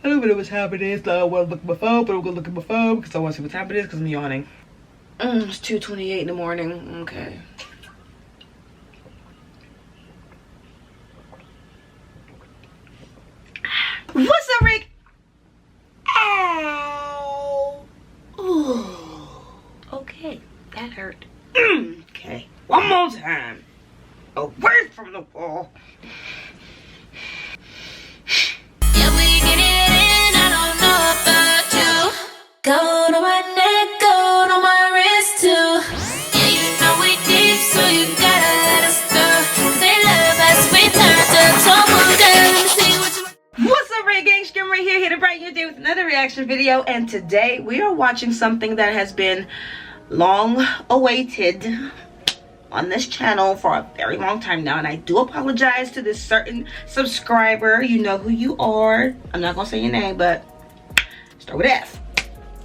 I don't know what time it is, so I want to look at my phone, but I'm gonna look at my phone because I want to see what time it is because I'm yawning. It's 2:28 in the morning. Okay. What's up, Rick? Ow. Ooh. Okay, that hurt. Okay, one more time. Away from the wall. Yeah, we get it in. I don't know about you. Go to my neck, go to my wrist too. Yeah, you know we deep, so you gotta let us through. They love us, we turn to trouble. Let me see what you like. What's up, Red Gang? Scrim right here to brighten your day with another reaction video. And today we are watching something that has been long awaited on this channel for a very long time now, and I do apologize to this certain subscriber. You know who you are. I'm not gonna say your name, but start with F.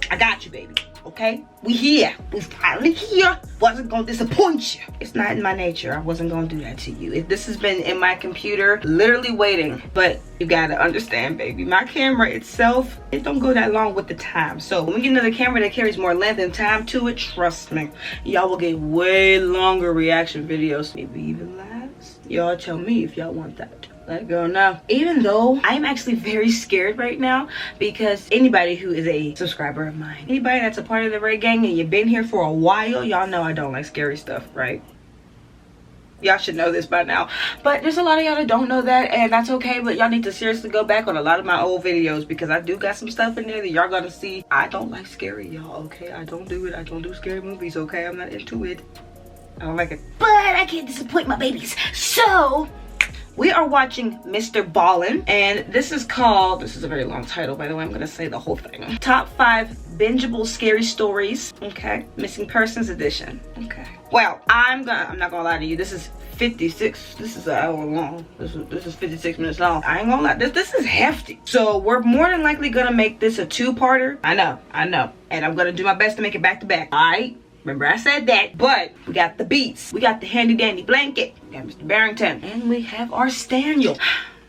I got you, baby. Okay, we here. We finally here. Wasn't gonna disappoint you. It's not in my nature. I wasn't gonna do that to you. This has been in my computer literally waiting, but you gotta understand, baby, my camera itself, it don't go that long with the time. So when we get another camera that carries more length and time to it, trust me, y'all will get way longer reaction videos, maybe even last. Y'all tell me if y'all want that. Let go now. Even though I'm actually very scared right now, because anybody who is a subscriber of mine, anybody that's a part of the Red Gang and you've been here for a while, y'all know I don't like scary stuff, right? Y'all should know this by now, but there's a lot of y'all that don't know that, and that's okay. But y'all need to seriously go back on a lot of my old videos, because I do got some stuff in there that y'all gonna see. I don't like scary, y'all, okay? I don't do it. I don't do scary movies, okay? I'm not into it. I don't like it, but I can't disappoint my babies. So we are watching MrBallen, and this is a very long title, by the way. I'm gonna say the whole thing. Top 5 bingeable scary stories. Okay, missing persons edition. Okay. Well, I'm not gonna lie to you. This is 56. This is an hour long. This is 56 minutes long. I ain't gonna lie. This is hefty. So we're more than likely gonna make this a 2-parter. I know. And I'm gonna do my best to make it back to back. All right. Remember I said that, but we got the beats. We got the handy dandy blanket. We got Mr. Barrington. And we have our Staniel.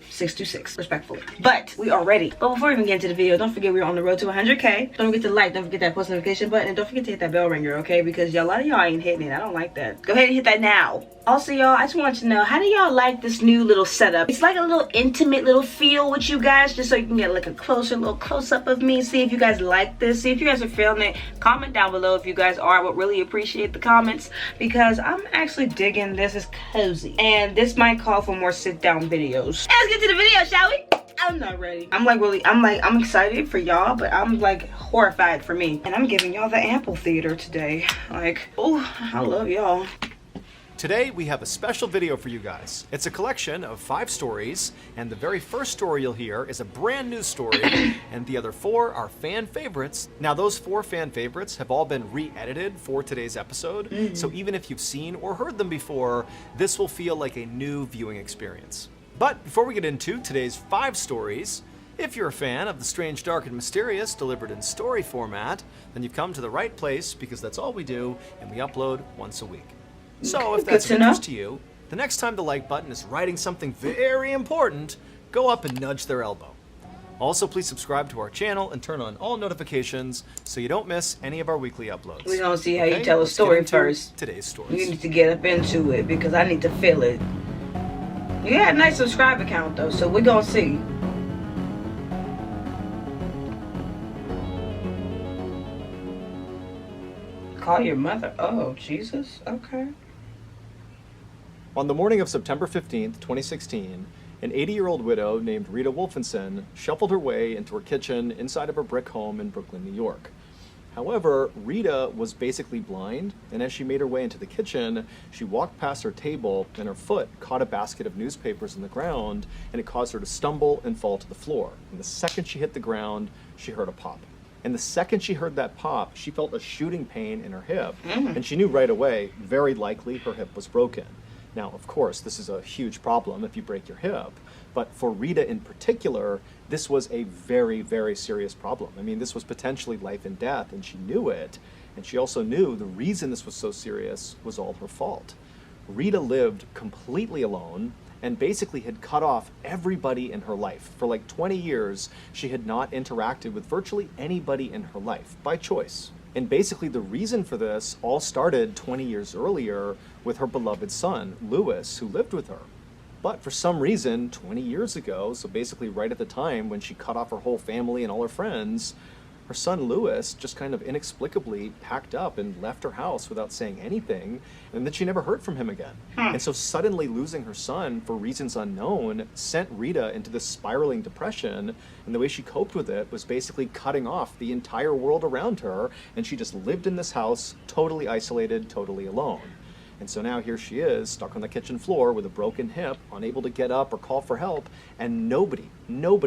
626, respectfully. But we are ready. But before we even get into the video, don't forget we're on the road to 100K. Don't forget to like, don't forget that post notification button, and don't forget to hit that bell ringer, okay? Because a lot of y'all ain't hitting it. I don't like that. Go ahead and hit that now. Also, y'all, I just want to know, how do y'all like this new little setup? It's like a little intimate little feel with you guys, just so you can get like a little close-up of me. See if you guys like this. See if you guys are feeling it. Comment down below if you guys are. I would really appreciate the comments, because I'm actually digging this. Is cozy, and this might call for more sit-down videos. Let's get to the video, shall we? I'm not ready. I'm excited for y'all, but I'm like horrified for me. And I'm giving y'all the ample theater today. Like, oh, I love y'all. Today we have a special video for you guys. It's a collection of 5 stories, and the very first story you'll hear is a brand new story, and the other 4 are fan favorites. Now those 4 fan favorites have all been re-edited for today's episode, so even if you've seen or heard them before, this will feel like a new viewing experience. But before we get into today's 5 stories, if you're a fan of the strange, dark, and mysterious delivered in story format, then you've come to the right place, because that's all we do, and we upload once a week. So if that's of interest to you, the next time the like button is writing something very important, go up and nudge their elbow. Also, please subscribe to our channel and turn on all notifications so you don't miss any of our weekly uploads. We're gonna see how you tell a story first. Today's stories. You need to get up into it, because I need to feel it. You got a nice subscriber count though, so we're gonna see. Call your mother. Oh, Jesus. Okay. On the morning of September 15th, 2016, an 80-year-old widow named Rita Wolfenson shuffled her way into her kitchen inside of her brick home in Brooklyn, New York. However, Rita was basically blind, and as she made her way into the kitchen, she walked past her table and her foot caught a basket of newspapers in the ground, and it caused her to stumble and fall to the floor. And the second she hit the ground, she heard a pop. And the second she heard that pop, she felt a shooting pain in her hip, and she knew right away, very likely her hip was broken. Now, of course, this is a huge problem if you break your hip, but for Rita in particular, this was a very, very serious problem. I mean, this was potentially life and death, and she knew it, and she also knew the reason this was so serious was all her fault. Rita lived completely alone, and basically had cut off everybody in her life. For like 20 years, she had not interacted with virtually anybody in her life, by choice. And basically the reason for this all started 20 years earlier with her beloved son, Louis, who lived with her. But for some reason, 20 years ago, so basically right at the time when she cut off her whole family and all her friends, her son Louis just kind of inexplicably packed up and left her house without saying anything, and then she never heard from him again. And so suddenly losing her son for reasons unknown sent Rita into this spiraling depression, and the way she coped with it was basically cutting off the entire world around her, and she just lived in this house, totally isolated, totally alone. And so now here she is, stuck on the kitchen floor with a broken hip, unable to get up or call for help, and nobody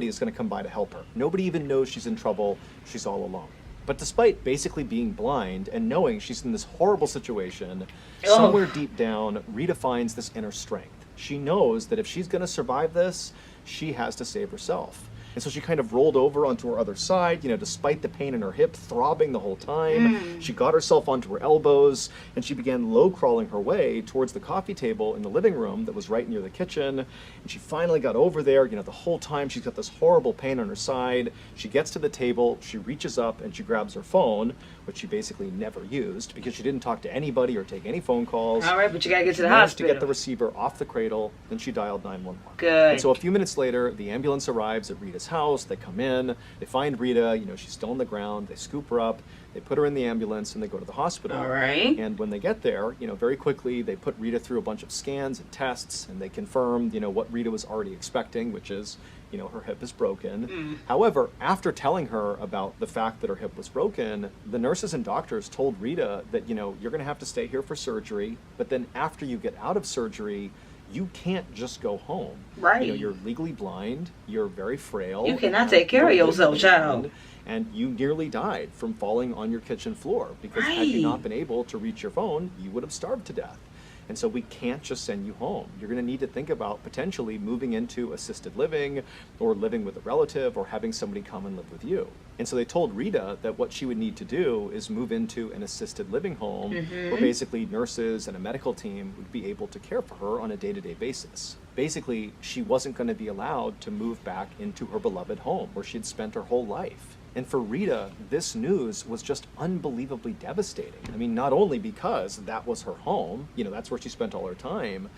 is going to come by to help her. Nobody even knows she's in trouble. She's all alone. But despite basically being blind and knowing she's in this horrible situation, somewhere deep down, Rita finds this inner strength. She knows that if she's going to survive this, she has to save herself. And so she kind of rolled over onto her other side, despite the pain in her hip throbbing the whole time. She got herself onto her elbows, and she began low-crawling her way towards the coffee table in the living room that was right near the kitchen. And she finally got over there. The whole time she's got this horrible pain on her side. She gets to the table, she reaches up, and she grabs her phone, which she basically never used because she didn't talk to anybody or take any phone calls. All right, but you gotta get to the She managed hospital. to get the receiver off the cradle, then she dialed 911. Good. And so a few minutes later, the ambulance arrives at Rita's house. They come in, they find Rita, she's still on the ground. They scoop her up, they put her in the ambulance, and they go to the hospital. All right. And when they get there, very quickly, they put Rita through a bunch of scans and tests, and they confirmed, what Rita was already expecting, which is, her hip is broken. However, after telling her about the fact that her hip was broken, the nurses and doctors told Rita that, you're going to have to stay here for surgery, but then after you get out of surgery, you can't just go home. Right. You're legally blind, you're very frail. You cannot take care of yourself, child. And you nearly died from falling on your kitchen floor because had you not been able to reach your phone, you would have starved to death. And so we can't just send you home. You're going to need to think about potentially moving into assisted living or living with a relative or having somebody come and live with you. And so they told Rita that what she would need to do is move into an assisted living home where basically nurses and a medical team would be able to care for her on a day-to-day basis. Basically, she wasn't going to be allowed to move back into her beloved home where she'd spent her whole life. And for Rita, this news was just unbelievably devastating. I mean, not only because that was her home, that's where she spent all her time,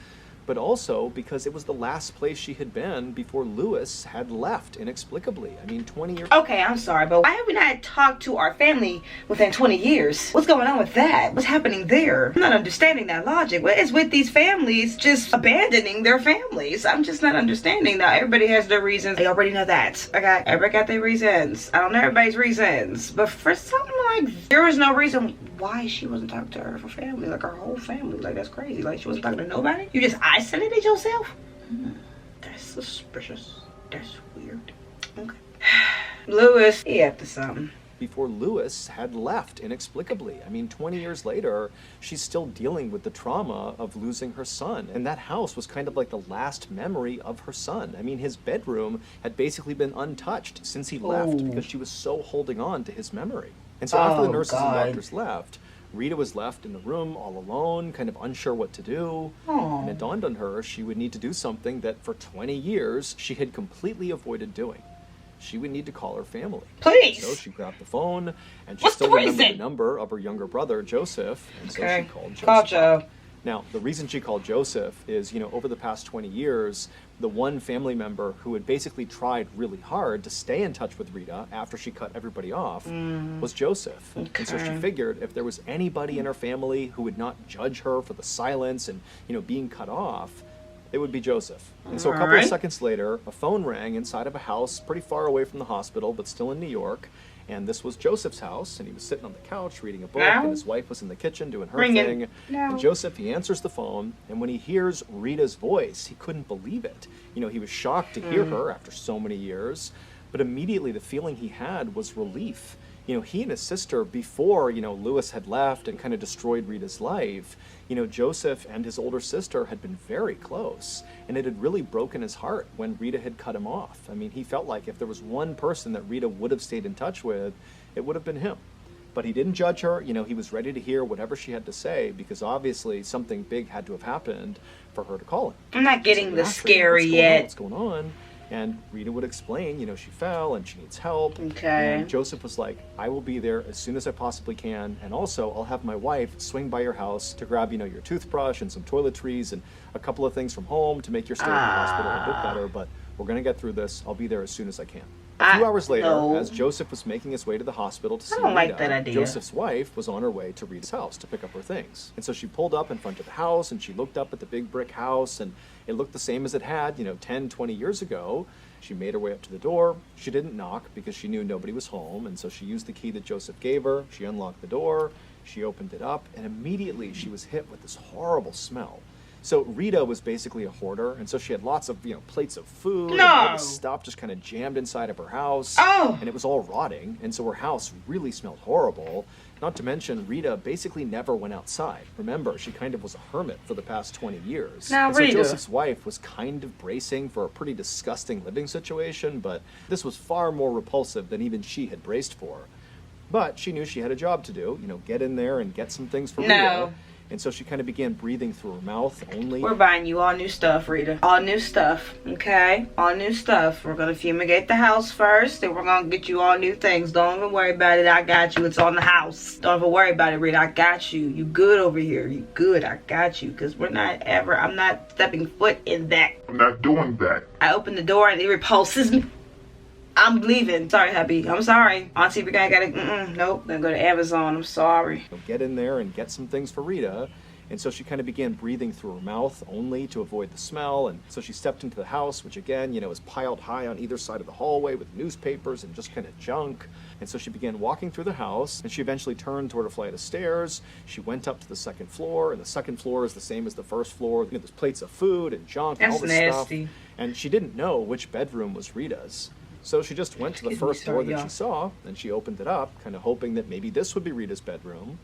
but also because it was the last place she had been before Louis had left inexplicably. I mean, 20 years... Okay, I'm sorry, but why have we not talked to our family within 20 years? What's going on with that? What's happening there? I'm not understanding that logic. What is with these families just abandoning their families? I'm just not understanding that. Everybody has their reasons. I already know that. Okay, everybody got their reasons. I don't know everybody's reasons. But for something like, there was no reason why she wasn't talking to her family, like her whole family. Like, that's crazy. Like, she wasn't talking to nobody? You just isolated yourself? That's suspicious. That's weird. Okay. Louis, he after something. Before Louis had left inexplicably. I mean, 20 years later, she's still dealing with the trauma of losing her son. And that house was kind of like the last memory of her son. I mean, his bedroom had basically been untouched since he left because she was so holding on to his memory. And so after the nurses and doctors left, Rita was left in the room all alone, kind of unsure what to do. And it dawned on her she would need to do something that for 20 years she had completely avoided doing. She would need to call her family. Please! So she grabbed the phone, and she What's still the remembered reason? the number of her younger brother, Joseph, and so she called Joseph. Call Joe. Now, the reason she called Joseph is, over the past 20 years, the one family member who had basically tried really hard to stay in touch with Rita after she cut everybody off was Joseph. Okay. And so she figured if there was anybody in her family who would not judge her for the silence and, being cut off, it would be Joseph. And so a couple of seconds later, a phone rang inside of a house pretty far away from the hospital, but still in New York. And this was Joseph's house, and he was sitting on the couch reading a book, and his wife was in the kitchen doing her thing. And Joseph, he answers the phone, and when he hears Rita's voice, he couldn't believe it. He was shocked to hear her after so many years, but immediately the feeling he had was relief. He and his sister, before, Louis had left and kind of destroyed Rita's life, Joseph and his older sister had been very close, and it had really broken his heart when Rita had cut him off. I mean, he felt like if there was one person that Rita would have stayed in touch with, it would have been him. But he didn't judge her. You know, he was ready to hear whatever she had to say because obviously something big had to have happened for her to call him. I'm not getting the Asked her, scary yet. What's going on? And Rita would explain, you know, she fell and she needs help. Okay. And Joseph was like, I will be there as soon as I possibly can. And also, I'll have my wife swing by your house to grab, you know, your toothbrush and some toiletries and a couple of things from home to make your stay in the hospital a bit better. But we're going to get through this. I'll be there as soon as I can. A few hours later, as Joseph was making his way to the hospital to see Rita, like that idea. Joseph's wife was on her way to Rita's house to pick up her things. And so she pulled up in front of the house and she looked up at the big brick house and it looked the same as it had, you know, 10, 20 years ago. She made her way up to the door. She didn't knock because she knew nobody was home. And so she used the key that Joseph gave her. She unlocked the door. She opened it up and immediately she was hit with this horrible smell. So Rita was basically a hoarder, and so she had lots of, you know, plates of food and all this stuff just kind of jammed inside of her house. And it was all rotting, and so her house really smelled horrible. Not to mention, Rita basically never went outside. Remember, she kind of was a hermit for the past 20 years. Now, so Rita. Joseph's wife was kind of bracing for a pretty disgusting living situation, but this was far more repulsive than even she had braced for. But she knew she had a job to do, you know, get in there and get some things for Rita. And so she kind of began breathing through her mouth only. We're buying you all new stuff, Rita. All new stuff, okay? All new stuff. We're going to fumigate the house first, and we're going to get you all new things. Don't even worry about it. I got you. It's on the house. Don't even worry about it, Rita. I got you. You good over here. You good. I got you. Because I'm not stepping foot in that. I'm not doing that. I opened the door, and it repulses me. I'm leaving. Sorry, hubby. I'm sorry. Auntie, we gotta, nope. Gonna go to Amazon. I'm sorry. Get in there and get some things for Rita. And so she kind of began breathing through her mouth only to avoid the smell. And so she stepped into the house, which again, you know, is piled high on either side of the hallway with newspapers and just kind of junk. And so she began walking through the house, and she eventually turned toward a flight of stairs. She went up to the second floor, and the second floor is the same as the first floor. You know, there's plates of food and junk and all this nasty stuff. And she didn't know which bedroom was Rita's. So she just went to the first door that she saw, and she opened it up, kind of hoping that maybe this would be Rita's bedroom.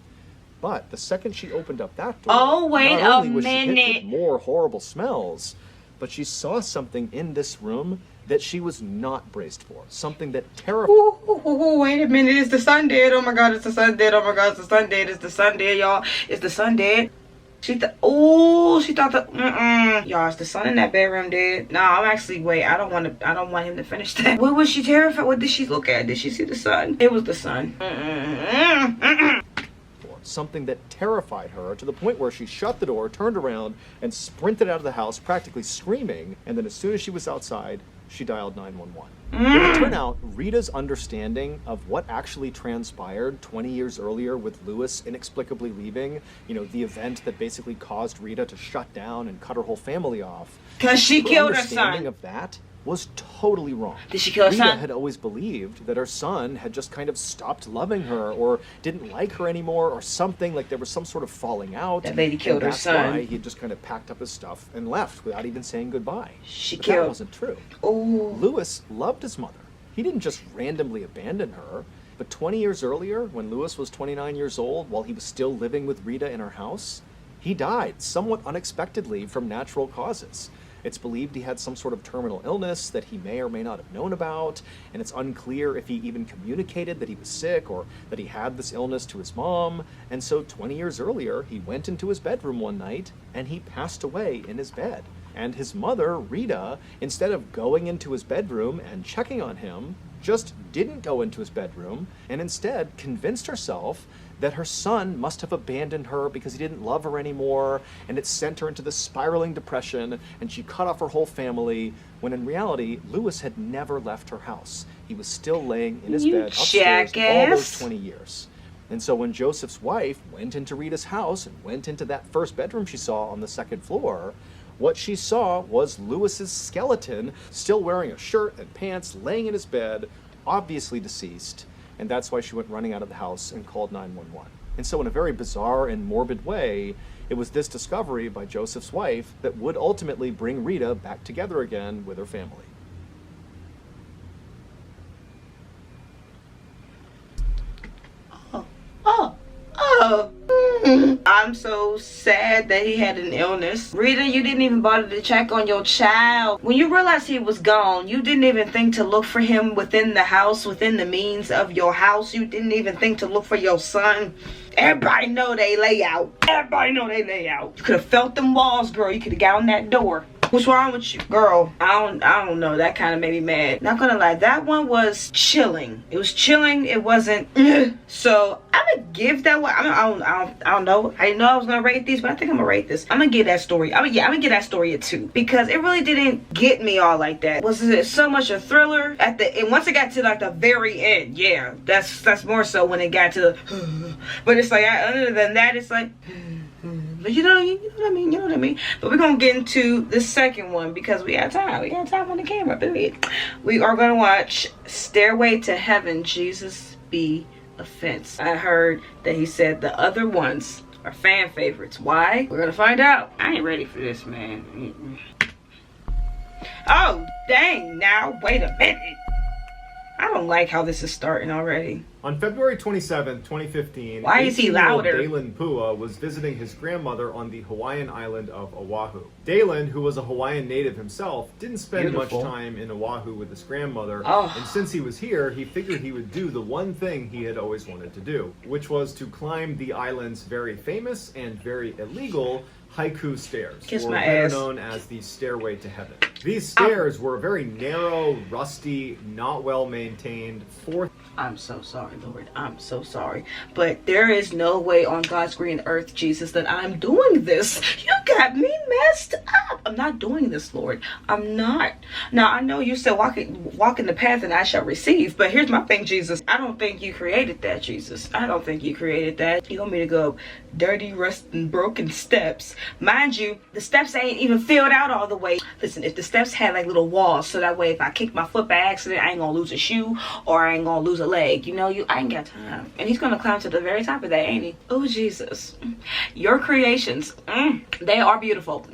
But the second she opened up that door, not only was she hit with more horrible smells, but she saw something in this room that she was not braced for. Something that terrified. Wait a minute, is the sun dead? Oh my God, it's the sun dead. Oh my God, it's the sun dead. It's the sun dead, y'all. It's the sun dead. She thought that, y'all, is the son in that bedroom dead? No, I'm actually, wait, I don't want him to finish that. What was she terrified? What did she look at? Did she see the sun? It was the sun. Something that terrified her to the point where she shut the door, turned around, and sprinted out of the house, practically screaming. And then as soon as she was outside, she dialed 911. It turned out Rita's understanding of what actually transpired 20 years earlier with Louis inexplicably leaving, you know, the event that basically caused Rita to shut down and cut her whole family off. Because she killed her understanding son. of that was totally wrong. Did she kill her Rita son? had always believed that her son had just kind of stopped loving her or didn't like her anymore or something, like there was some sort of falling out. That lady killed her son. That's why he just kind of packed up his stuff and left without even saying goodbye. But that wasn't true. Oh. Louis loved his mother. He didn't just randomly abandon her. But 20 years earlier, when Louis was 29 years old, while he was still living with Rita in her house, he died somewhat unexpectedly from natural causes. It's believed he had some sort of terminal illness that he may or may not have known about, and it's unclear if he even communicated that he was sick or that he had this illness to his mom. And so 20 years earlier, he went into his bedroom one night and he passed away in his bed. And his mother, Rita, instead of going into his bedroom and checking on him, just didn't go into his bedroom and instead convinced herself that her son must have abandoned her because he didn't love her anymore, and it sent her into this spiraling depression, and she cut off her whole family, when in reality, Louis had never left her house. He was still laying in his bed upstairs all those 20 years. And so when Joseph's wife went into Rita's house and went into that first bedroom she saw on the second floor, what she saw was Louis's skeleton, still wearing a shirt and pants, laying in his bed, obviously deceased. And that's why she went running out of the house and called 911. And so in a very bizarre and morbid way, it was this discovery by Joseph's wife that would ultimately bring Rita back together again with her family. I'm so sad that he had an illness. Rita, you didn't even bother to check on your child. When you realized he was gone, you didn't even think to look for him within the house, within the means of your house. You didn't even think to look for your son. Everybody know they lay out. Everybody know they lay out. You could have felt them walls, girl. You could have got on that door. What's wrong with you, girl? I don't know. That kind of made me mad. Not gonna lie, that one was chilling. It was chilling. It wasn't. So I'm gonna give that one. I don't know. I didn't know I was gonna rate these, but I think I'm gonna rate this. I'm gonna give that story. I'm gonna give that story a 2 because it really didn't get me all like that. Was it so much a thriller at the? And once it got to like the very end, yeah, that's more so when it got to. But it's like other than that, it's like. But you know what I mean. You know what I mean. But we're gonna get into the second one because we have time. We got time on the camera, baby. We are gonna watch Stairway to Heaven. Jesus be offense. I heard that he said the other ones are fan favorites. Why? We're gonna find out. I ain't ready for this, man. Oh dang! Now wait a minute. I don't like how this is starting already. On February 27, 2015, why is he louder? Dalen Pua was visiting his grandmother on the Hawaiian island of Oahu. Dalen, who was a Hawaiian native himself, didn't spend much time in Oahu with his grandmother, and since he was here, he figured he would do the one thing he had always wanted to do, which was to climb the island's very famous and very illegal haiku stairs, or better known as the Stairway to Heaven. These stairs were a very narrow, rusty, not well maintained I'm so sorry, Lord. I'm so sorry. But there is no way on God's green earth, Jesus, that I'm doing this. You got me messed up. I'm not doing this, Lord. I'm not. Now, I know you said walk in the path and I shall receive. But here's my thing, Jesus. I don't think you created that, Jesus. I don't think you created that. You want me to go up dirty, rusty, broken steps. Mind you, the steps ain't even filled out all the way. Listen, if the steps had like little walls, so that way if I kick my foot by accident, I ain't gonna lose a shoe or I ain't gonna lose a leg. You know, I ain't got time. And he's gonna climb to the very top of that, ain't he? Oh, Jesus. Your creations, they are beautiful.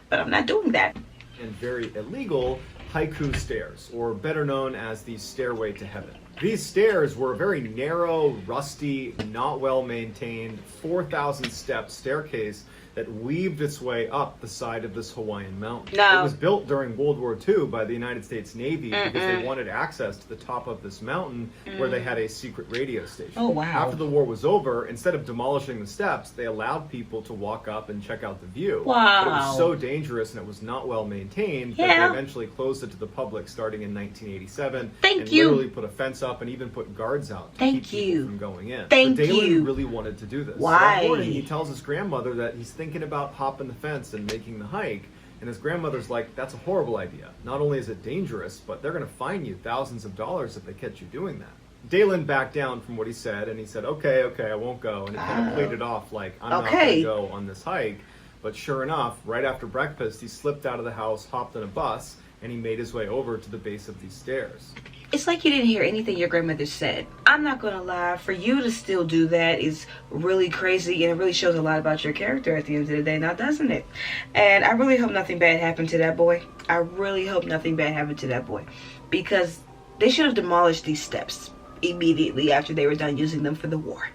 But I'm not doing that. And very illegal haiku stairs, or better known as the Stairway to Heaven. These stairs were a very narrow, rusty, not well maintained, 4,000 step staircase that weaved its way up the side of this Hawaiian mountain. No. It was built during World War II by the United States Navy because they wanted access to the top of this mountain where they had a secret radio station. Oh, wow. After the war was over, instead of demolishing the steps, they allowed people to walk up and check out the view. Wow. But it was so dangerous and it was not well maintained that they eventually closed it to the public starting in 1987. And literally put a fence up and even put guards out to keep people from going in. But Dalen really wanted to do this. Why? So that morning he tells his grandmother that he's thinking about hopping the fence and making the hike, and his grandmother's like, that's a horrible idea. Not only is it dangerous, but they're going to fine you thousands of dollars if they catch you doing that. Dalen backed down from what he said, and he said, okay, I won't go, and it kind of played it off like, I'm not going to go on this hike. But sure enough, right after breakfast, he slipped out of the house, hopped on a bus, and he made his way over to the base of these stairs. It's like you didn't hear anything your grandmother said. I'm not gonna lie, for you to still do that is really crazy, and it really shows a lot about your character at the end of the day, now doesn't it? And I really hope nothing bad happened to that boy. I really hope nothing bad happened to that boy, because they should have demolished these steps immediately after they were done using them for the war.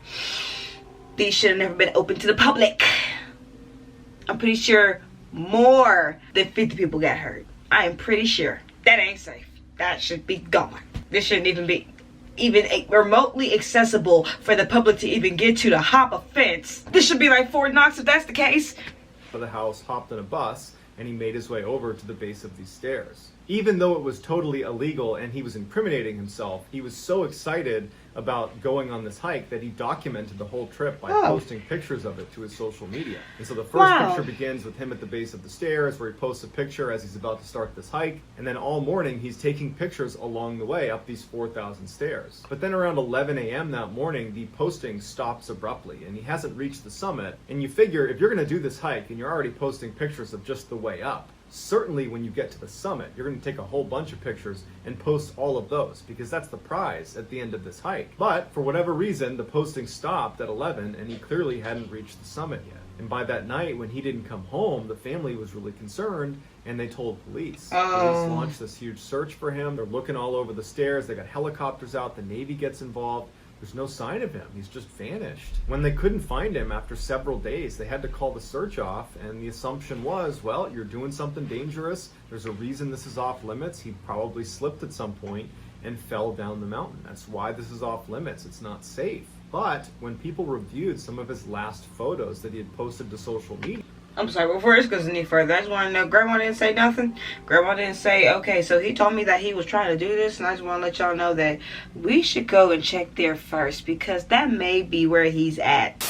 These should have never been open to the public. I'm pretty sure more than 50 people got hurt. I am pretty sure. That ain't safe. That should be gone. This shouldn't even be remotely accessible for the public to even get to hop a fence. This should be like Fort Knox if that's the case. The house, hopped on a bus, and he made his way over to the base of these stairs. Even though it was totally illegal and he was incriminating himself, he was so excited about going on this hike that he documented the whole trip by posting pictures of it to his social media. And so the first picture begins with him at the base of the stairs, where he posts a picture as he's about to start this hike, and then all morning he's taking pictures along the way up these 4,000 stairs. But then around 11 a.m. that morning, the posting stops abruptly, and he hasn't reached the summit. And you figure, if you're going to do this hike and you're already posting pictures of just the way up, certainly when you get to the summit, you're going to take a whole bunch of pictures and post all of those, because that's the prize at the end of this hike. But for whatever reason, the posting stopped at 11 and he clearly hadn't reached the summit yet. And by that night, when he didn't come home, the family was really concerned and they told police. Police launched this huge search for him. They're looking all over the stairs. They got helicopters out. The Navy gets involved. There's no sign of him. He's just vanished. When they couldn't find him after several days, they had to call the search off, and the assumption was, well, you're doing something dangerous. There's a reason this is off limits. He probably slipped at some point and fell down the mountain. That's why this is off limits. It's not safe. But when people reviewed some of his last photos that he had posted to social media, I'm sorry, before this goes any further, I just want to know, Grandma didn't say nothing? Grandma didn't say, okay, so he told me that he was trying to do this, and I just want to let y'all know that we should go and check there first, because that may be where he's at.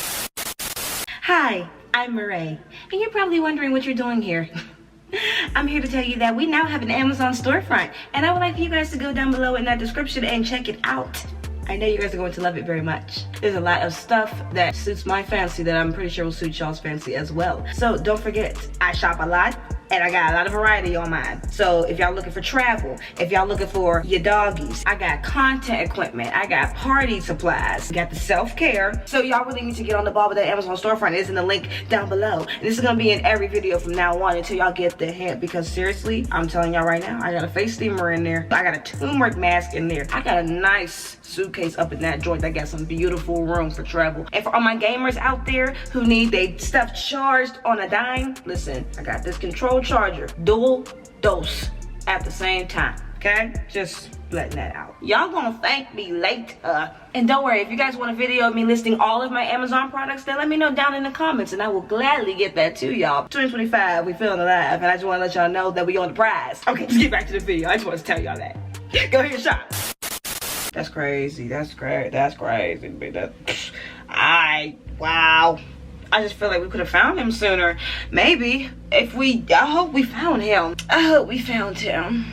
Hi, I'm Marae, and you're probably wondering what you're doing here. I'm here to tell you that we now have an Amazon storefront, and I would like for you guys to go down below in that description and check it out. I know you guys are going to love it very much. There's a lot of stuff that suits my fancy that I'm pretty sure will suit y'all's fancy as well. So don't forget, I shop a lot and I got a lot of variety on mine. So if y'all looking for travel, if y'all looking for your doggies, I got content equipment, I got party supplies, got the self-care. So y'all really need to get on the ball with that Amazon storefront. It's in the link down below. And this is gonna be in every video from now on until y'all get the hint, because seriously, I'm telling y'all right now, I got a face steamer in there. I got a turmeric mask in there. I got a nice suitcase up in that joint that got some beautiful room for travel. And for all my gamers out there who need their stuff charged on a dime, listen, I got this control charger, dual dose at the same time, okay? Just letting that out. Y'all gonna thank me later. And don't worry, if you guys want a video of me listing all of my Amazon products, then let me know down in the comments and I will gladly get that to y'all. 2025, we feeling alive, and I just wanna let y'all know that we on the prize. Okay, let's get back to the video. I just want to tell y'all that. Go ahead and shop. That's crazy. That's great. That's crazy. Wow. I just feel like we could have found him sooner. Maybe if I hope we found him. I hope we found him.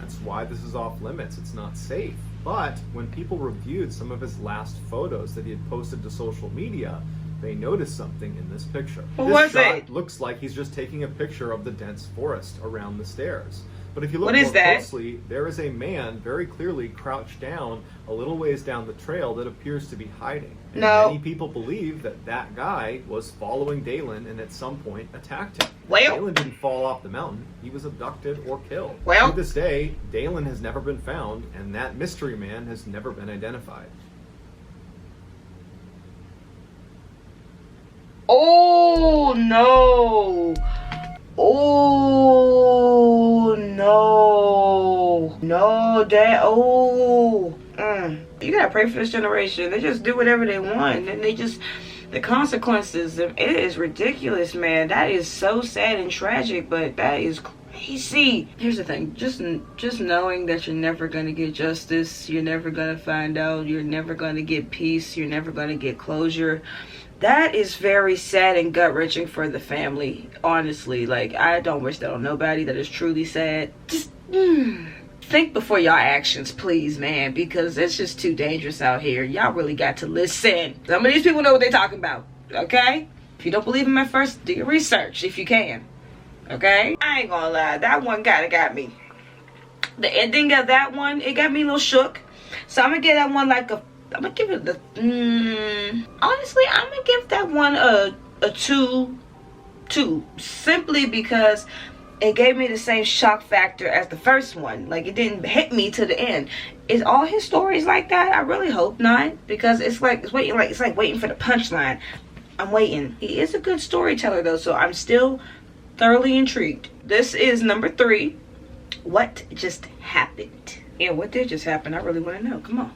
that's why this is off limits. It's not safe. But when people reviewed some of his last photos that he had posted to social media, they noticed something in this picture. What this was shot it? looks like he's just taking a picture of the dense forest around the stairs. But if you look What is more that? closely, there is a man very clearly crouched down a little ways down the trail that appears to be hiding. And No. many people believe that that guy was following Dalen and at some point attacked him. Well. Dalen didn't fall off the mountain. He was abducted or killed. Well. To this day, Dalen has never been found, and that mystery man has never been identified. Oh no. Oh no. No, Dad. Oh. You gotta pray for this generation. They just do whatever they want, and the consequences. It is ridiculous, man. That is so sad and tragic, but that is crazy. Here's the thing. Just knowing that you're never gonna get justice, you're never gonna find out, you're never gonna get peace, you're never gonna get closure. That is very sad and gut-wrenching for the family, honestly. Like, I don't wish that on nobody. That is truly sad. Just think before y'all actions, please, man, because it's just too dangerous out here. Y'all really got to listen. Some of these people know what they're talking about, okay? If you don't believe them at first, do your research if you can, okay? I ain't gonna lie, that one got me. The ending of that one, it got me a little shook. So I'm gonna give that one like I'm gonna give it the honestly, I'm gonna give that one a 2 simply because it gave me the same shock factor as the first one. Like, it didn't hit me to the end. Is all his stories like that? I really hope not, because it's like waiting for the punchline. I'm waiting. He is a good storyteller though, so I'm still thoroughly intrigued. This is number 3. What just happened? Yeah, what did just happen? I really want to know. Come on.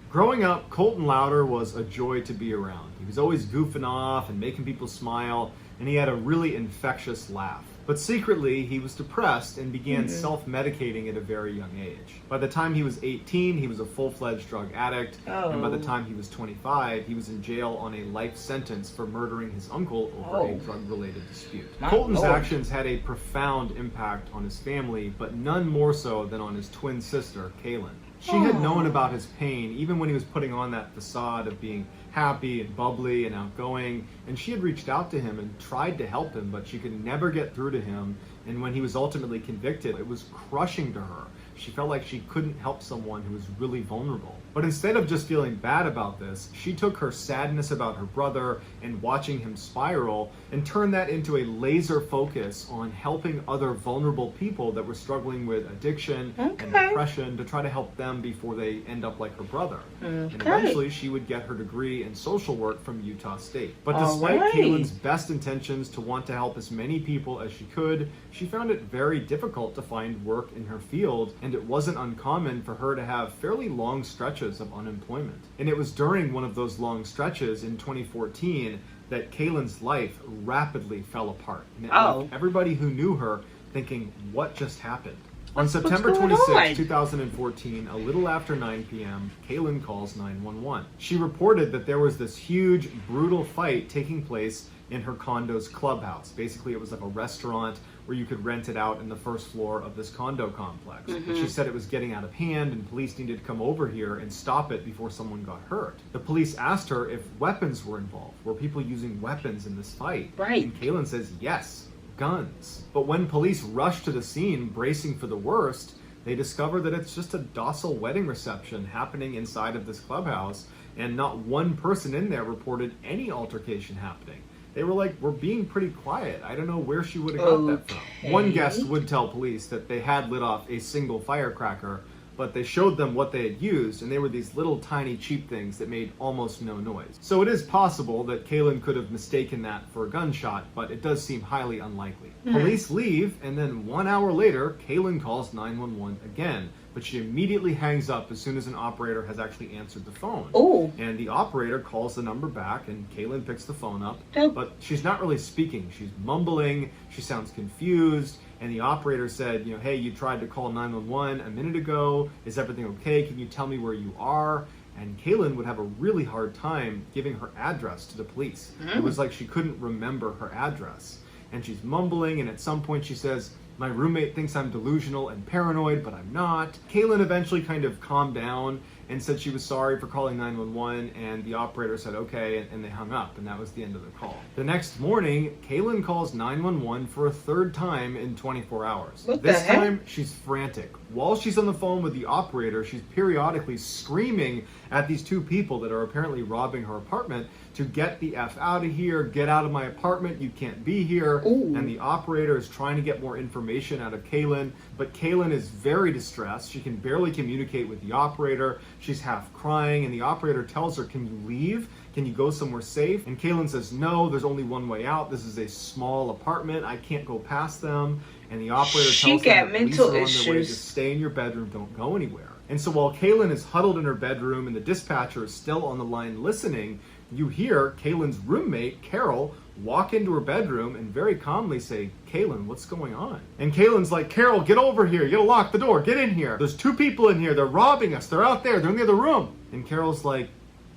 Growing up, Colton Louder was a joy to be around. He was always goofing off and making people smile, and he had a really infectious laugh. But secretly, he was depressed and began self-medicating at a very young age. By the time he was 18, he was a full-fledged drug addict, and by the time he was 25, he was in jail on a life sentence for murdering his uncle over a drug-related dispute. Colton's actions had a profound impact on his family, but none more so than on his twin sister, Kaylin. She had known about his pain even when he was putting on that facade of being happy and bubbly and outgoing, and she had reached out to him and tried to help him, but she could never get through to him, and when he was ultimately convicted, it was crushing to her. She felt like she couldn't help someone who was really vulnerable. But instead of just feeling bad about this, she took her sadness about her brother and watching him spiral and turned that into a laser focus on helping other vulnerable people that were struggling with addiction and depression to try to help them before they end up like her brother. And eventually she would get her degree in social work from Utah State. But despite Kaylin's best intentions to want to help as many people as she could, she found it very difficult to find work in her field, and it wasn't uncommon for her to have fairly long stretches of unemployment. And it was during one of those long stretches in 2014 that Kaylin's life rapidly fell apart. And it left everybody who knew her thinking, what just happened? On September 26, 2014, a little after 9 p.m., Kaylin calls 911. She reported that there was this huge, brutal fight taking place in her condo's clubhouse. Basically, it was like a restaurant where you could rent it out in the first floor of this condo complex. And she said it was getting out of hand and police needed to come over here and stop it before someone got hurt. The police asked her if weapons were involved. Were people using weapons in this fight? And Kaylin says, yes, guns. But when police rushed to the scene, bracing for the worst, they discover that it's just a docile wedding reception happening inside of this clubhouse, and not one person in there reported any altercation happening. They were like, we're being pretty quiet. I don't know where she would have got that from. One guest would tell police that they had lit off a single firecracker, but they showed them what they had used, and they were these little tiny cheap things that made almost no noise. So it is possible that Kaylin could have mistaken that for a gunshot, but it does seem highly unlikely. Police leave, and then 1 hour later, Kaylin calls 911 again, but she immediately hangs up as soon as an operator has actually answered the phone. And the operator calls the number back, and Kaylin picks the phone up, but she's not really speaking. She's mumbling, she sounds confused, and the operator said, hey, you tried to call 911 a minute ago. Is everything okay? Can you tell me where you are? And Kaylin would have a really hard time giving her address to the police. It was like she couldn't remember her address. And she's mumbling, and at some point she says, my roommate thinks I'm delusional and paranoid, but I'm not. Kaylin eventually kind of calmed down and said she was sorry for calling 911, and the operator said okay, and they hung up, and that was the end of the call. The next morning, Kaylin calls 911 for a third time in 24 hours. This time, she's frantic. While she's on the phone with the operator, she's periodically screaming at these two people that are apparently robbing her apartment to get the F out of here, get out of my apartment, you can't be here. And the operator is trying to get more information out of Kaylin, but Kaylin is very distressed. She can barely communicate with the operator. She's half crying, and the operator tells her, can you leave? Can you go somewhere safe? And Kaylin says, no, there's only one way out. This is a small apartment. I can't go past them. And the operator tells her that police are on their way. Just stay in your bedroom. Don't go anywhere. And so while Kaylin is huddled in her bedroom and the dispatcher is still on the line listening, you hear Kaylin's roommate, Carol, walk into her bedroom and very calmly say, Kaylin, what's going on? And Kaylin's like, Carol, get over here. You gotta lock the door. Get in here. There's two people in here. They're robbing us. They're out there. They're in the other room. And Carol's like,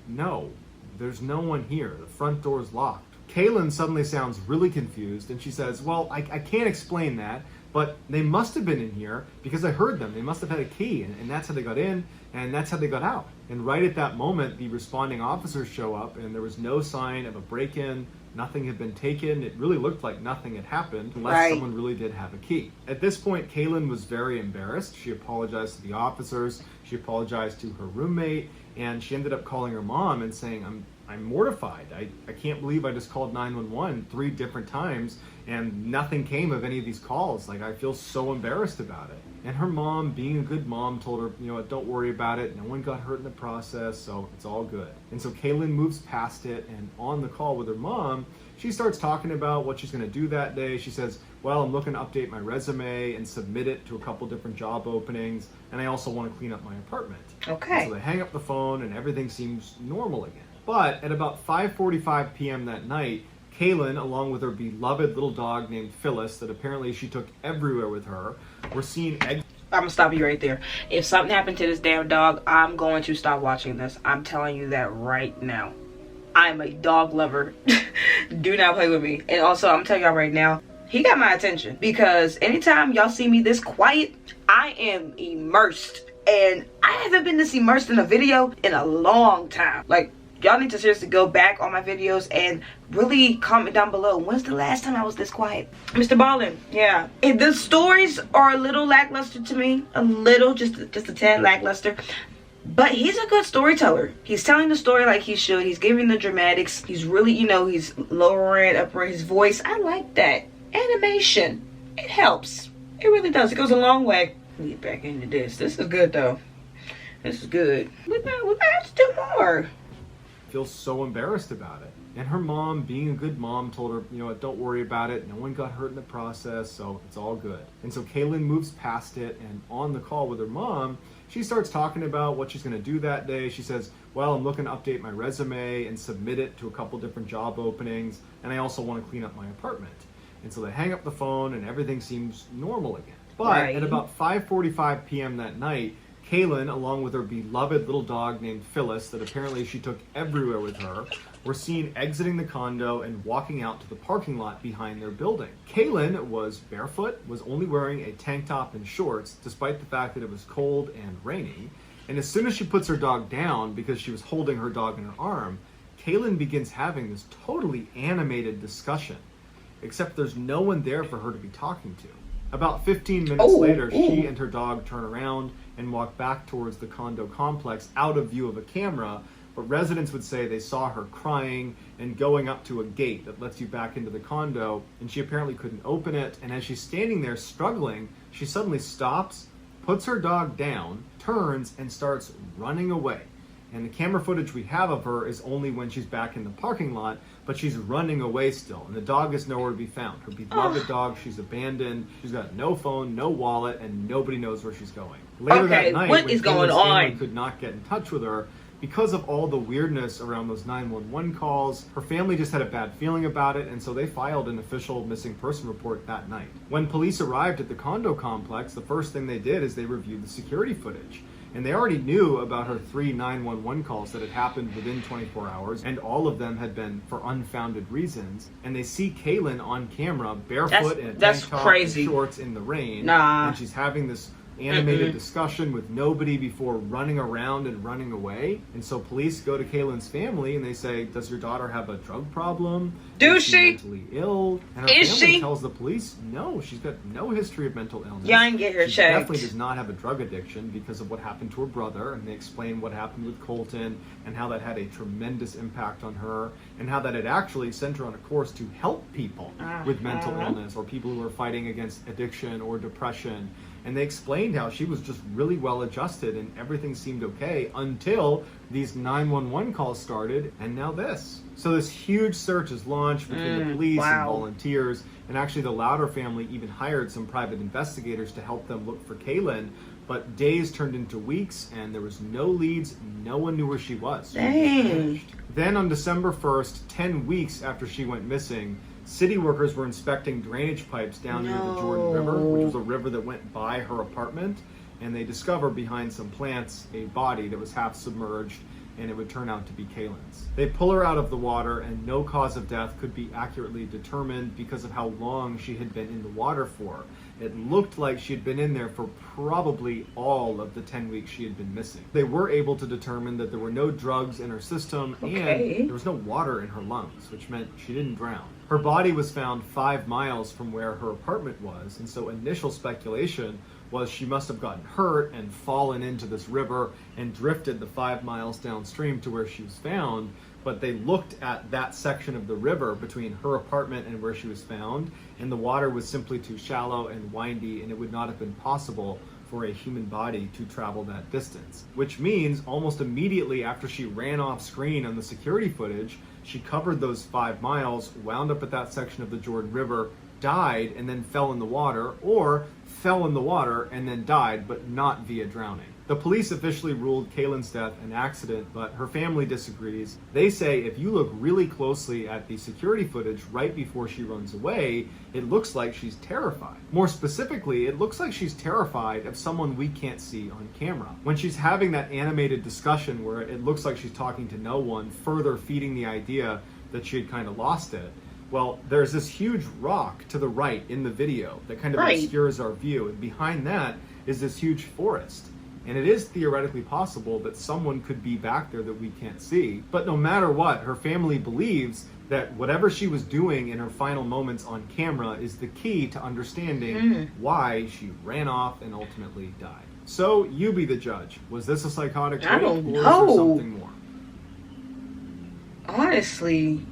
no, there's no one here. The front door's locked. Kaylin suddenly sounds really confused, and she says, well, I can't explain that, but they must have been in here because I heard them. They must have had a key, and that's how they got in, and that's how they got out. And right at that moment, the responding officers show up, and there was no sign of a break-in. Nothing had been taken. It really looked like nothing had happened unless someone really did have a key. At this point, Kaylin was very embarrassed. She apologized to the officers. She apologized to her roommate, and she ended up calling her mom and saying, I'm mortified. I can't believe I just called 911 3 different times and nothing came of any of these calls. Like, I feel so embarrassed about it. And her mom, being a good mom, told her, don't worry about it. No one got hurt in the process, so it's all good. And so Kaylin moves past it, and on the call with her mom, she starts talking about what she's going to do that day. She says, well, I'm looking to update my resume and submit it to a couple different job openings, and I also want to clean up my apartment. Okay. And so they hang up the phone, and everything seems normal again. But at about 5:45 p.m. that night, Kaylin, along with her beloved little dog named Phyllis, that apparently she took everywhere with her, were seen I'm gonna stop you right there. If something happened to this damn dog, I'm going to stop watching this. I'm telling you that right now. I'm a dog lover. Do not play with me. And also, I'm telling y'all right now, he got my attention, because anytime y'all see me this quiet, I am immersed. And I haven't been this immersed in a video in a long time. Like, y'all need to seriously go back on my videos and really comment down below, when's the last time I was this quiet? MrBallen, yeah. The stories are a little lackluster to me. A little, just a tad lackluster. But he's a good storyteller. He's telling the story like he should. He's giving the dramatics. He's really, you know, he's lowering, uppering his voice. I like that. Animation. It helps. It really does. It goes a long way. Get back into this. This is good, though. This is good. We might have to do more. Feels so embarrassed about it. And her mom, being a good mom, told her, you know, don't worry about it. No one got hurt in the process, so it's all good. And so Kaylin moves past it, and on the call with her mom, she starts talking about what she's going to do that day. She says, well, I'm looking to update my resume and submit it to a couple different job openings, and I also want to clean up my apartment. And so they hang up the phone, and everything seems normal again. But at about 5:45 p.m. that night, Kaylin, along with her beloved little dog named Phyllis, that apparently she took everywhere with her, were seen exiting the condo and walking out to the parking lot behind their building. Kaylin was barefoot, was only wearing a tank top and shorts, despite the fact that it was cold and raining. And as soon as she puts her dog down, because she was holding her dog in her arm, Kaylin begins having this totally animated discussion, except there's no one there for her to be talking to. About 15 minutes later, she and her dog turn around and walk back towards the condo complex out of view of a camera, but residents would say they saw her crying and going up to a gate that lets you back into the condo, and she apparently couldn't open it, and as she's standing there struggling, she suddenly stops, puts her dog down, turns, and starts running away. And the camera footage we have of her is only when she's back in the parking lot, but she's running away still, and the dog is nowhere to be found. Her beloved dog, she's abandoned, she's got no phone, no wallet, and nobody knows where she's going. Later that night, what when is going Kaylin on? family could not get in touch with her, because of all the weirdness around those 911 calls, her family just had a bad feeling about it, and so they filed an official missing person report that night. When police arrived at the condo complex, the first thing they did is they reviewed the security footage. And they already knew about her 3 911 calls that had happened within 24 hours, and all of them had been for unfounded reasons. And they see Kaylin on camera, barefoot in a tank top and shorts in the rain. And she's having this animated discussion with nobody before running around and running away. And so police go to Kaylin's family and they say, does your daughter have a drug problem? Is she mentally ill? And her family tells the police, no, she's got no history of mental illness. Yeah, I can get her checked. She definitely does not have a drug addiction because of what happened to her brother. And they explain what happened with Colton and how that had a tremendous impact on her, and how that had actually sent her on a course to help people with mental illness or people who are fighting against addiction or depression. And they explained how she was just really well adjusted and everything seemed okay until these 911 calls started, and now this. So this huge search is launched between the police and volunteers, and actually the Louder family even hired some private investigators to help them look for Kaylin. But days turned into weeks and there was no leads, no one knew where she was. Dang. Then on December 1st, 10 weeks after she went missing, city workers were inspecting drainage pipes down near the Jordan River, which was a river that went by her apartment, and they discovered behind some plants a body that was half submerged, and it would turn out to be Kaylin's. They pull her out of the water, and no cause of death could be accurately determined because of how long she had been in the water for. It looked like she had been in there for probably all of the 10 weeks she had been missing. They were able to determine that there were no drugs in her system, and there was no water in her lungs, which meant she didn't drown. Her body was found 5 miles from where her apartment was, and so initial speculation was she must have gotten hurt and fallen into this river and drifted the 5 miles downstream to where she was found. But they looked at that section of the river between her apartment and where she was found, and the water was simply too shallow and windy, and it would not have been possible for a human body to travel that distance. Which means almost immediately after she ran off screen on the security footage, she covered those 5 miles, wound up at that section of the Jordan River, died, and then fell in the water, or fell in the water and then died, but not via drowning. The police officially ruled Kaylin's death an accident, but her family disagrees. They say if you look really closely at the security footage right before she runs away, it looks like she's terrified. More specifically, it looks like she's terrified of someone we can't see on camera. When she's having that animated discussion where it looks like she's talking to no one, further feeding the idea that she had kind of lost it, well, there's this huge rock to the right in the video that kind of obscures our view, and behind that is this huge forest. And it is theoretically possible that someone could be back there that we can't see. But no matter what, her family believes that whatever she was doing in her final moments on camera is the key to understanding why she ran off and ultimately died. So you be the judge. Was this a psychotic break, I don't or know. is there something more? Honestly,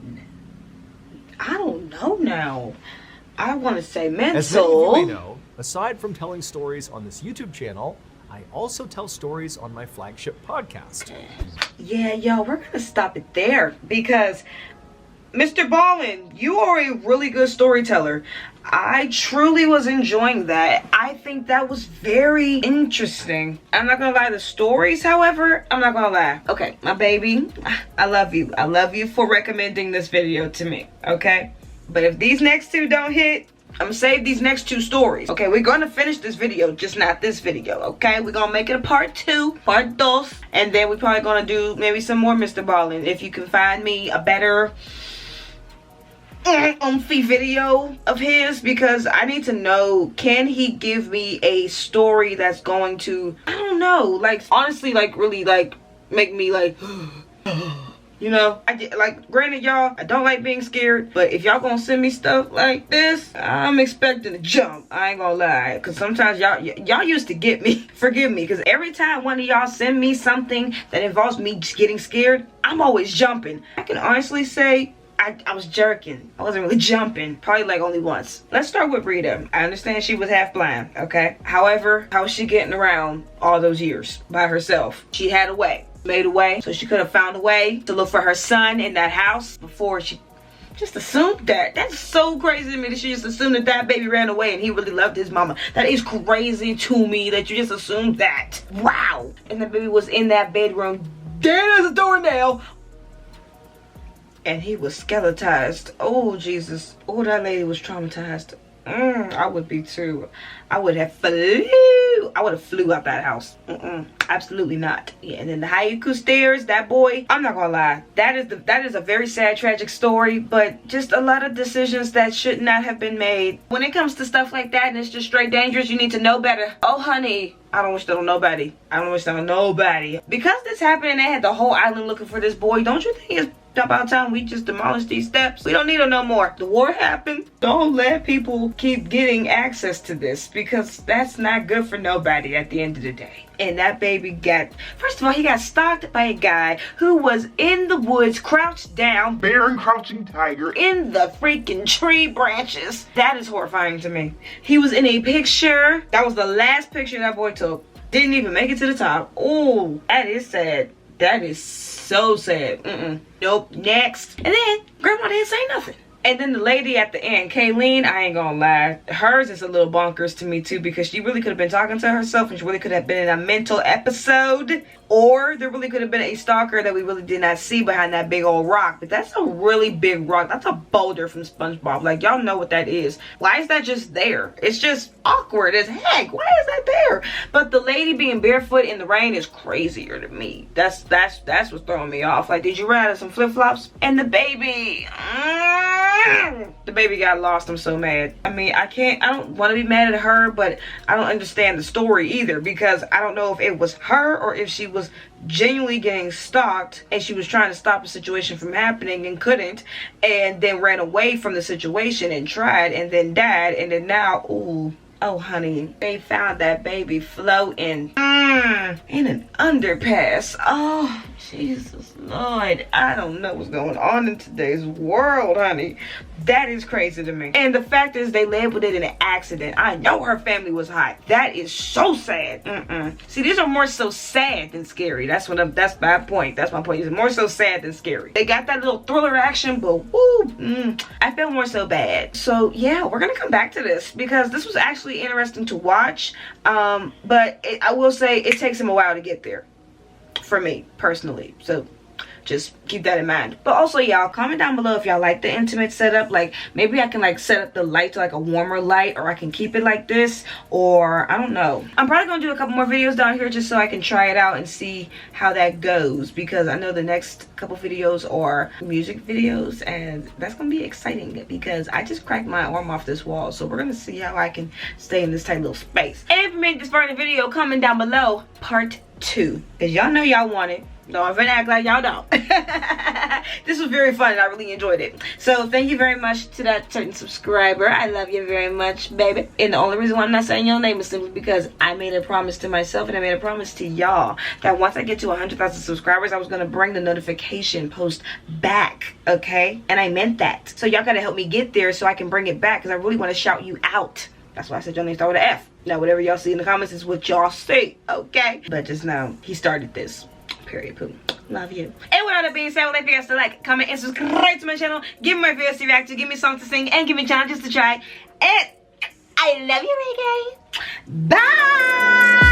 I don't know now. I want to say mental. As many of you may know, aside from telling stories on this YouTube channel, I also tell stories on my flagship podcast. Yeah, yo, we're going to stop it there because MrBallen, you are a really good storyteller. I truly was enjoying that. I think that was very interesting. I'm not gonna lie, the stories, however, I'm not gonna lie. Okay, my baby, I love you. I love you for recommending this video to me, okay? But if these next two don't hit, I'm gonna save these next two stories. Okay, we're gonna finish this video, just not this video, okay? We're gonna make it a part 2, part dos, and then we're probably gonna do maybe some more MrBallen. If you can find me a better umphy video of his, because I need to know, can he give me a story that's going to, I don't know, like honestly, like really like make me like you know, I get like, granted y'all, I don't like being scared, but if y'all gonna send me stuff like this, I'm expecting to jump. I ain't gonna lie, because sometimes y'all used to get me. Forgive me, because every time one of y'all send me something that involves me getting scared, I'm always jumping. I can honestly say I was jerking. I wasn't really jumping. Probably like only once. Let's start with Rita. I understand she was half blind, okay? However, how was she getting around all those years by herself? She had a way. Made a way. So she could have found a way to look for her son in that house before she just assumed that. That's so crazy to me that she just assumed that that baby ran away and he really loved his mama. That is crazy to me that you just assumed that. Wow. And the baby was in that bedroom dead as a doornail. And he was skeletized. Oh, Jesus. Oh, that lady was traumatized. I would be too. I would have flew out that house. Absolutely not. Yeah, and then the Haiku stairs, that boy, I'm not gonna lie. That is a very sad, tragic story, but just a lot of decisions that should not have been made. When it comes to stuff like that and it's just straight dangerous, you need to know better. Oh, honey, I don't wish that on nobody. I don't wish that on nobody. Because this happened and they had the whole island looking for this boy, don't you think it's about time we just demolish these steps? We don't need them no more. The war happened. Don't let people keep getting access to this, because that's not good for nobody at the end of the day. And that baby got, first of all, he got stalked by a guy who was in the woods, crouched down, Bear and crouching tiger. in the freaking tree branches. That is horrifying to me. He was in a picture. That was the last picture that boy took. Didn't even make it to the top. Oh, that is sad. That is so sad. Nope. Next. And then grandma didn't say nothing. And then the lady at the end, Kayleen, I ain't gonna lie, hers is a little bonkers to me too, because she really could have been talking to herself and she really could have been in a mental episode, or there really could have been a stalker that we really did not see behind that big old rock. But that's a really big rock. That's a boulder from SpongeBob. Like, y'all know what that is. Why is that just there? It's just awkward as heck. Why is that there? But the lady being barefoot in the rain is crazier to me. That's what's throwing me off. Like, did you run out of some flip-flops? And the baby, the baby got lost. I'm so mad. I mean, I don't want to be mad at her, but I don't understand the story either, because I don't know if it was her or if she was genuinely getting stalked and she was trying to stop a situation from happening and couldn't, and then ran away from the situation and tried and then died, and then now, ooh, oh honey, they found that baby floating in an underpass. Oh, Jesus Lord, I don't know what's going on in today's world, honey. That is crazy to me. And the fact is, they labeled it an accident. I know her family was hot. That is so sad. See, these are more so sad than scary. That's my point. That's my point. It's more so sad than scary. They got that little thriller action, but woo, I feel more so bad. So yeah, we're gonna come back to this because this was actually interesting to watch. But I will say it takes him a while to get there, for me personally. So just keep that in mind. But also, y'all, comment down below if y'all like the intimate setup. Like, maybe I can like set up the light to like a warmer light, or I can keep it like this, or I don't know. I'm probably gonna do a couple more videos down here just so I can try it out and see how that goes, because I know the next couple videos are music videos, and that's gonna be exciting because I just cracked my arm off this wall. So we're gonna see how I can stay in this tight little space. And if you made this far in the video, comment down below part 2, because y'all know y'all want it. No, I'm gonna act like y'all don't. This was very fun and I really enjoyed it. So thank you very much to that certain subscriber. I love you very much, baby. And the only reason why I'm not saying your name is simply because I made a promise to myself and I made a promise to y'all that once I get to 100,000 subscribers, I was gonna bring the notification post back, okay? And I meant that. So y'all gotta help me get there so I can bring it back, because I really want to shout you out. That's why I said your name start with an F. Now whatever y'all see in the comments is what y'all see, okay? But just know he started this. Period. Poo. Love you. And with all that being said, I would like for you guys to like, comment, and subscribe to my channel. Give me my videos to react to. Give me a song to sing. And give me challenges to try. And I love you, reggae. Bye.